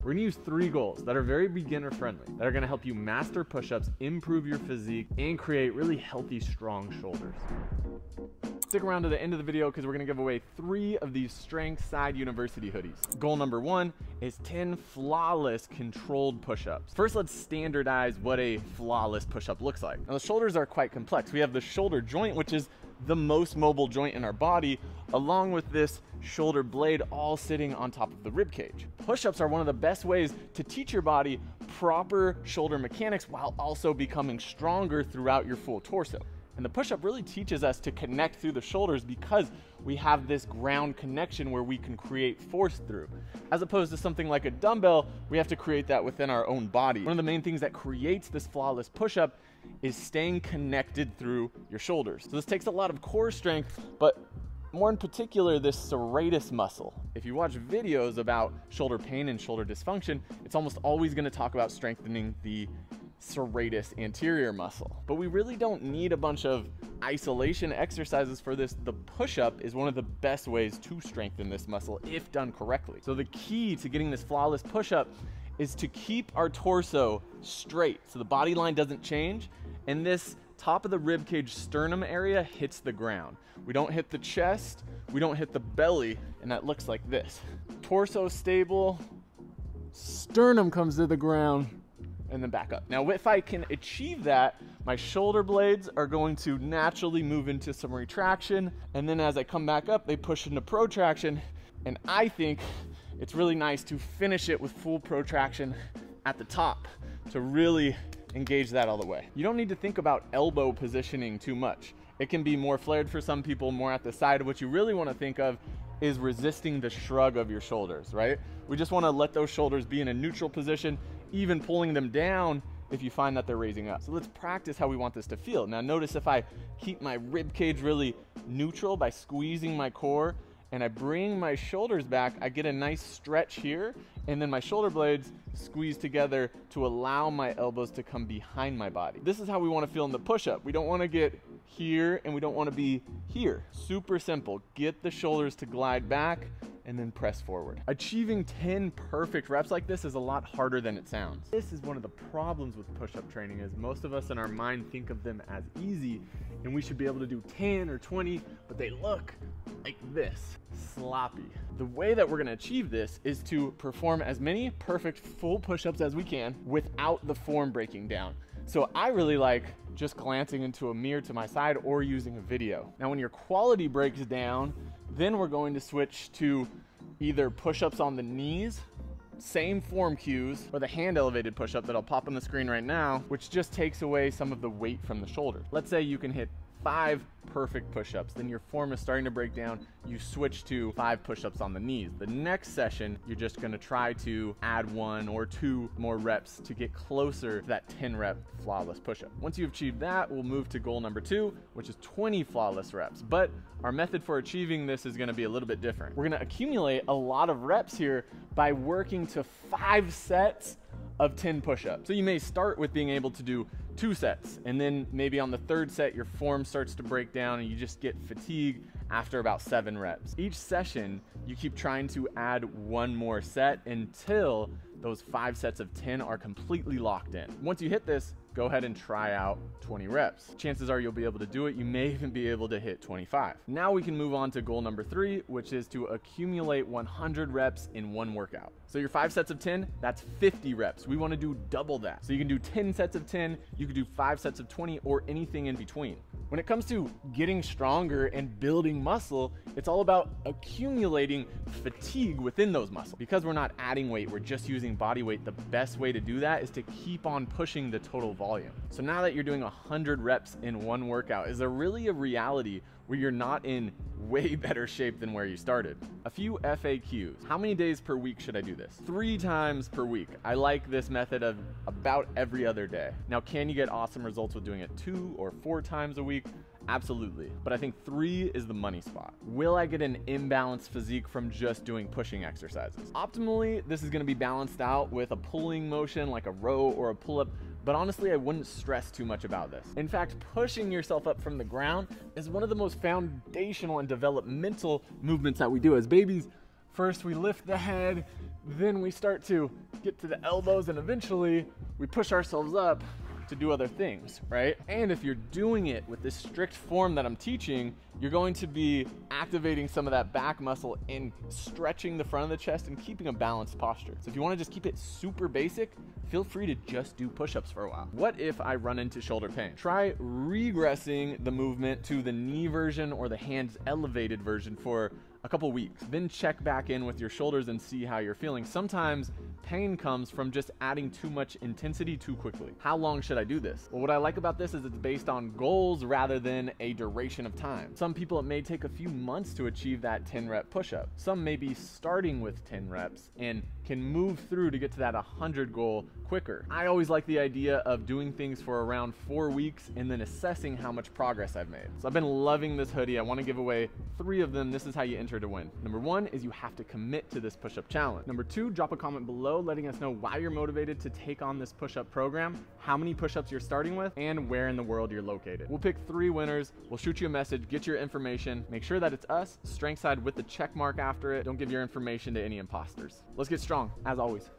We're gonna use 3 goals that are very beginner friendly, that are gonna help you master push-ups, improve your physique, and create really healthy, strong shoulders. Stick around to the end of the video because we're gonna give away 3 of these Strength Side University hoodies. Goal number 1 is 10 flawless controlled push-ups. First, let's standardize what a flawless push-up looks like. Now, the shoulders are quite complex. We have the shoulder joint, which is the most mobile joint in our body, along with this shoulder blade all sitting on top of the rib cage. Push-ups are one of the best ways to teach your body proper shoulder mechanics while also becoming stronger throughout your full torso. And the push-up really teaches us to connect through the shoulders because we have this ground connection where we can create force through. As opposed to something like a dumbbell, we have to create that within our own body. One of the main things that creates this flawless push-up is staying connected through your shoulders. So this takes a lot of core strength, but more in particular, this serratus muscle. If you watch videos about shoulder pain and shoulder dysfunction, it's almost always gonna talk about strengthening the serratus anterior muscle. But we really don't need a bunch of isolation exercises for this. The push-up is one of the best ways to strengthen this muscle if done correctly. So the key to getting this flawless push-up is to keep our torso straight so the body line doesn't change and this top of the rib cage sternum area hits the ground. We don't hit the chest, we don't hit the belly, and that looks like this. Torso stable, sternum comes to the ground, and then back up. Now, if I can achieve that, my shoulder blades are going to naturally move into some retraction, and then as I come back up, they push into protraction, and I think it's really nice to finish it with full protraction at the top to really engage that all the way. You don't need to think about elbow positioning too much. It can be more flared for some people, more at the side. What you really want to think of is resisting the shrug of your shoulders, right? We just want to let those shoulders be in a neutral position, even pulling them down if you find that they're raising up. So let's practice how we want this to feel. Now notice if I keep my rib cage really neutral by squeezing my core and I bring my shoulders back, I get a nice stretch here, and then my shoulder blades squeeze together to allow my elbows to come behind my body. This is how we want to feel in the push-up. We don't want to get here and we don't want to be here. Super simple. Get the shoulders to glide back and then press forward. Achieving 10 perfect reps like this is a lot harder than it sounds. This is one of the problems with push-up training is most of us in our mind think of them as easy and we should be able to do 10 or 20, but they look like this, sloppy. The way that we're gonna achieve this is to perform as many perfect full push-ups as we can without the form breaking down. So I really like just glancing into a mirror to my side or using a video. Now when your quality breaks down, then we're going to switch to either push-ups on the knees, same form cues, or the hand elevated push-up that I'll pop on the screen right now, which just takes away some of the weight from the shoulder. Let's say you can hit 5 perfect push-ups, then your form is starting to break down, you switch to 5 push-ups on the knees. The next session, you're just gonna try to add 1 or 2 more reps to get closer to that 10 rep flawless push-up. Once you've achieved that, we'll move to goal number 2, which is 20 flawless reps. But our method for achieving this is gonna be a little bit different. We're gonna accumulate a lot of reps here by working to 5 sets of 10 push-ups. So you may start with being able to do 2 sets, and then maybe on the 3rd set, your form starts to break down and you just get fatigued after about 7 reps. Each session, you keep trying to add 1 more set until those 5 sets of 10 are completely locked in. Once you hit this, go ahead and try out 20 reps. Chances are you'll be able to do it. You may even be able to hit 25. Now we can move on to goal number 3, which is to accumulate 100 reps in 1 workout. So your 5 sets of 10, that's 50 reps. We want to do double that. So you can do 10 sets of 10, you can do 5 sets of 20, or anything in between. When it comes to getting stronger and building muscle, it's all about accumulating fatigue within those muscles. Because we're not adding weight, we're just using body weight, the best way to do that is to keep on pushing the total volume. So now that you're doing 100 reps in 1 workout, is there really a reality where you're not in way better shape than where you started? A few FAQs. How many days per week should I do this? 3 times per week. I like this method of about every other day. Now, can you get awesome results with doing it 2 or 4 times a week? Absolutely. But I think 3 is the money spot. Will I get an imbalanced physique from just doing pushing exercises? Optimally, this is gonna be balanced out with a pulling motion like a row or a pull-up, but honestly, I wouldn't stress too much about this. In fact, pushing yourself up from the ground is one of the most foundational and developmental movements that we do as babies. First, we lift the head, Then we start to get to the elbows, and eventually we push ourselves up to do other things, right? And if you're doing it with this strict form that I'm teaching, you're going to be activating some of that back muscle and stretching the front of the chest and keeping a balanced posture. So if you want to just keep it super basic, feel free to just do push-ups for a while. What if I run into shoulder pain? Try regressing the movement to the knee version or the hands elevated version for a couple weeks. Then check back in with your shoulders and see how you're feeling. Sometimes pain comes from just adding too much intensity too quickly. How long should I do this? Well, what I like about this is it's based on goals rather than a duration of time. Some people, it may take a few months to achieve that 10 rep push-up. Some may be starting with 10 reps and can move through to get to that 100 goal quicker. I always like the idea of doing things for around 4 weeks and then assessing how much progress I've made. So I've been loving this hoodie. I want to give away 3 of them. This is how you enter to win. Number 1 is you have to commit to this push-up challenge. Number 2, drop a comment below letting us know why you're motivated to take on this push-up program, how many push-ups you're starting with, and where in the world you're located. We'll pick 3 winners. We'll shoot you a message, get your information, make sure that it's us, strength side with the check mark after it. Don't give your information to any imposters. Let's get strong, as always.